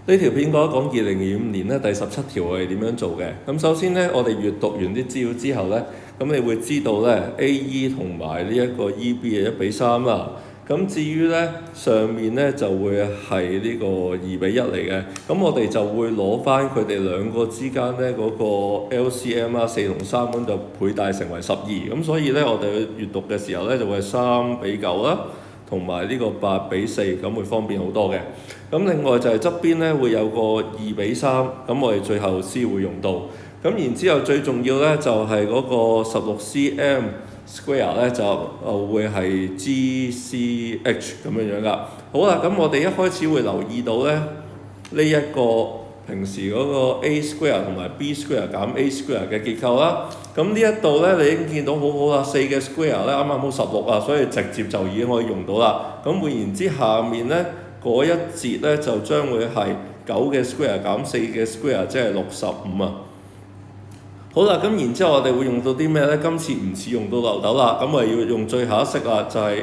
呢條片講一講2025年咧第17條我哋點樣做嘅。咁首先咧，我哋閱讀完啲資料之後咧，咁你會知道咧 A.E 同埋呢一個 E.B 係1:3啦。咁至於咧上面咧就會係呢個2:1嚟嘅。咁我哋就會攞翻佢哋兩個之間咧嗰個 LCM 啦，4同3咁就倍大成為12。咁所以咧我哋去閱讀嘅時候咧就會係3:9啦。同埋呢個8:4，咁會方便好多嘅。咁另外就係側邊咧會有個2:3，咁我哋最後先會用到。咁然之後最重要咧就係嗰個16 cm square 咧就會係 GCH 咁樣樣噶。好啦，咁我哋一開始會留意到咧呢一個平時嗰個 A square 同埋 B square 減 A square 嘅結構啦。咁呢一度咧，你已經見到好好啦，4嘅 square 咧啱啱好16啊，所以直接就已經可以用到啦。咁換言之，下面咧嗰一節咧就將會係9嘅 square 減4嘅 square， 即係65啊。好啦，咁然之後我哋會用到啲咩咧？今次唔似用到漏斗啦，咁我哋要用最後一式啦，就係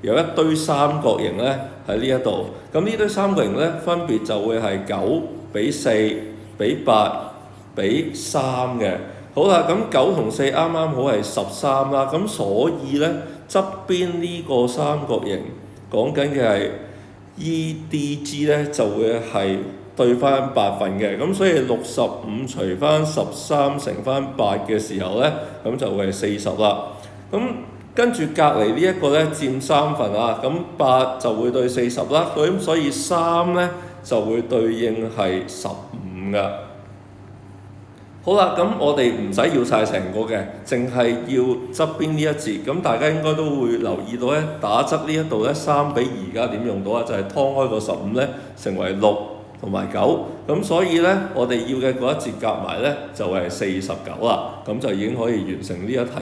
有一堆三角形咧喺呢一度。咁呢堆三角形咧分別就會係9:4:8:3嘅。好啦，咁9同4啱啱好係13啦，咁所以咧側邊呢個三角形講緊嘅係 EDG 咧就會係對翻8份嘅，咁所以65除翻13乘翻8嘅時候咧，咁就會係40啦。咁跟住隔離呢一個咧佔3份啊，咁8就會對40啦，咁所以3咧就會對應係15噶。好啦，咁我哋唔使要晒成個嘅，淨係要側邊呢一節。咁大家應該都會留意到咧，打側呢一度咧3:2而家點用到啊？就係劏開個15咧，成為6同埋9。咁所以咧，我哋要嘅嗰一節夾埋咧就係49啦。咁就已經可以完成呢一題。